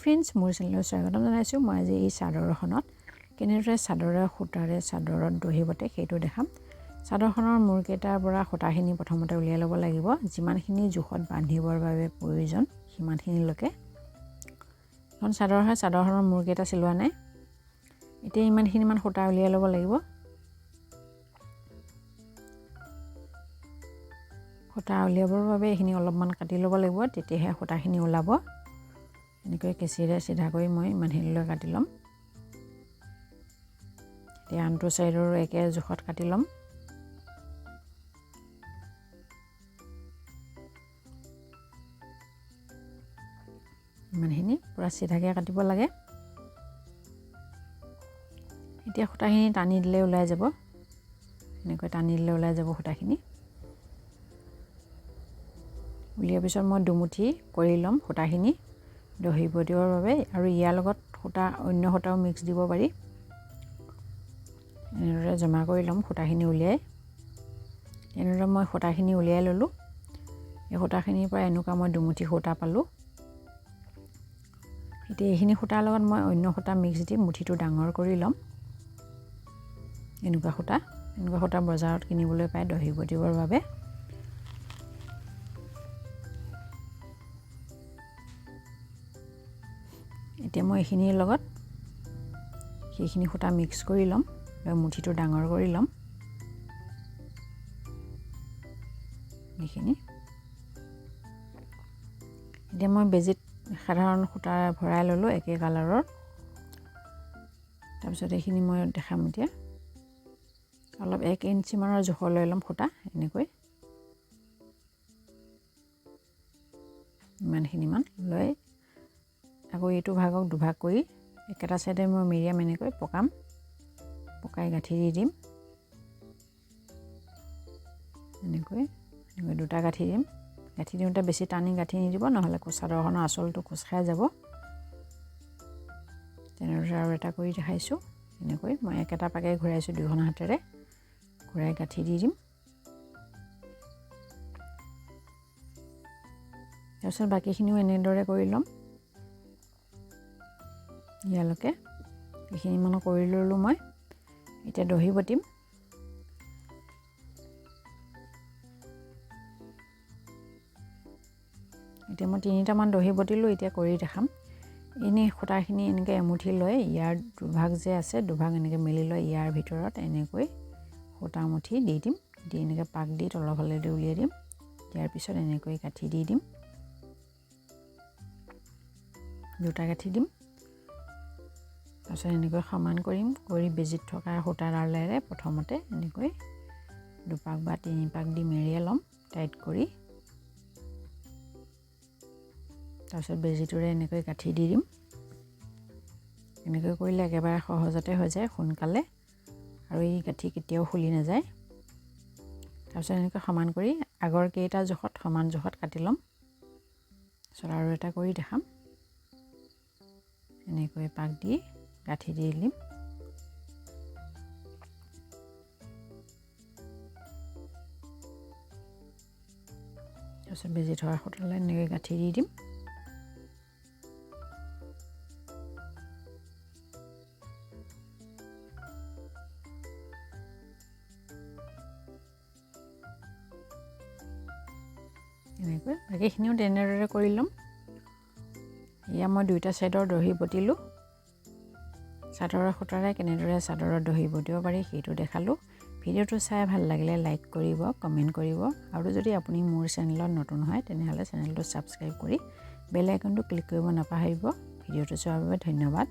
Friends, মোৰ চেনেলত স্বাগতম জনাইছোঁ। মই আজি এই চাদৰখনত কেনেদৰে চাদৰৰ সূতাৰে চাদৰত দহি বটে সেইটো দেখাম। চাদৰখনৰ মূৰকেইটাৰ পৰা সূতাখিনি প্ৰথমতে উলিয়াই ল'ব লাগিব। যিমানখিনি জোখত বান্ধিবৰ বাবে প্ৰয়োজন সিমানখিনিলৈকে। এখন চাদৰ হয়, চাদৰখনৰ মূৰকেইটা চিলোৱা নাই। এতিয়া ইমানখিনিমান সূতা উলিয়াই ল'ব লাগিব। সূতা উলিয়াবৰ বাবে এইখিনি অলপমান কাটি ল'ব লাগিব, তেতিয়াহে সূতাখিনি ওলাব। এনেকৈ কেঁচিৰে চিধাকৈ মই ইমানখিনিলৈ কাটি ল'ম। এতিয়া আনটো চাইডৰো একে জোখত কাটি ল'ম। ইমানখিনি পূৰা চিধাকৈ কাটিব লাগে। এতিয়া সূতাখিনি টানি দিলে ওলাই যাব। এনেকৈ টানি দিলে ওলাই যাব সূতাখিনি। উলিওৱাৰ পিছত মই দুমুঠি কৰি ল'ম সূতাখিনি দহি বটিবৰ বাবে, আৰু ইয়াৰ লগত সূতা অন্য সূতাও মিক্স দিব পাৰি। এনেদৰে জমা কৰি ল'ম সূতাখিনি উলিয়াই। এনেদৰে মই সূতাখিনি উলিয়াই ল'লোঁ। এই সূতাখিনিৰ পৰা এনেকুৱা মই দুমুঠি সূতা পালোঁ। এতিয়া এইখিনি সূতাৰ লগত মই অন্য সূতা মিক্স দি মুঠিটো ডাঙৰ কৰি ল'ম। এনেকুৱা সূতা বজাৰত কিনিবলৈ পায় দহি বটিবৰ বাবে। এতিয়া মই এইখিনিৰ লগত সেইখিনি সূতা মিক্স কৰি ল'ম আৰু মুঠিটো ডাঙৰ কৰি ল'ম। এইখিনি এতিয়া মই বেজিত সাধাৰণ সূতা ভৰাই ল'লোঁ একে কালাৰৰ। তাৰপিছত এইখিনি মই দেখাম। এতিয়া অলপ 1 ইঞ্চিমানৰ জোখৰ লৈ ল'ম সূতা, এনেকৈ ইমানখিনিমান লৈ আকৌ এইটো ভাগক দুভাগ কৰি একেটা চাইডে মই মিৰিয়াম এনেকৈ পকাই গাঁঠি দি দিম। এনেকৈ দুটা গাঁঠি দিম। গাঁঠি দিওঁতে বেছি টানি গাঁঠি নিদিব, নহ'লে চাদৰখনৰ আঁচলটো কোচ খাই যাব। তেনেদৰে আৰু এটা কৰি দেখাইছোঁ। এনেকৈ মই একেটা পাকে ঘূৰাইছোঁ, দুয়োখন হাতেৰে ঘূৰাই গাঁঠি দি দিম। তাৰপিছত বাকীখিনিও এনেদৰে কৰি ল'ম। ইয়ালৈকে এইখিনি মানে কৰি ল'লোঁ মই। এতিয়া দহি বটিম। এতিয়া মই 3টামান দহি বটিলোঁ। এতিয়া কৰি দেখাম। এনেই সূতাখিনি এনেকৈ এমুঠি লৈ ইয়াৰ দুভাগ যে আছে, দুভাগ এনেকৈ মেলি লৈ ইয়াৰ ভিতৰত এনেকৈ সূতা মুঠি দি দিম। দি এনেকৈ পাক দি তলৰ ফালেদি উলিয়াই দিম। দিয়াৰ পিছত এনেকৈ গাঁঠি দি দিম। দুটা গাঁঠি দিম। তাৰপিছত এনেকৈ সমান কৰিম। কৰি বেজিত থকা সূতাডালেৰে প্ৰথমতে এনেকৈ দুপাক বা 3 পাক দি মেৰিয়াই ল'ম টাইট কৰি। তাৰপিছত বেজিটোৰে এনেকৈ গাঁঠি দি দিম। এনেকৈ কৰিলে একেবাৰে সহজতে হৈ যায়, সোনকালে, আৰু এই গাঁঠি কেতিয়াও খুলি নাযায়। তাৰপিছত এনেকৈ সমান কৰি আগৰ কেইটা জোখত সমান জোখত কাটি ল'ম। তাৰপিছত আৰু এটা কৰি দেখাম। এনেকৈ পাক দি গাঁঠি দি দিম। তাৰপিছত বেজি থকা সূতালে এনেকৈ গাঁঠি দি দিম। এনেকৈ বাকীখিনিও তেনেদৰে কৰি ল'ম। এয়া মই 2টা চাইডৰ দহি বটিলোঁ। চাদৰৰ সূতাৰে কেনেদৰে চাদৰত দহি বটিব পাৰি সেইটো দেখালোঁ। ভিডিঅ'টো চাই ভাল লাগিলে লাইক কৰিব, কমেণ্ট কৰিব, আৰু যদি আপুনি মোৰ চেনেলত নতুন হয় তেনেহ'লে চেনেলটো ছাবস্ক্ৰাইব কৰি বেল আইকনটো ক্লিক কৰিব নাপাহৰিব। ভিডিঅ'টো চোৱাৰ বাবে ধন্যবাদ।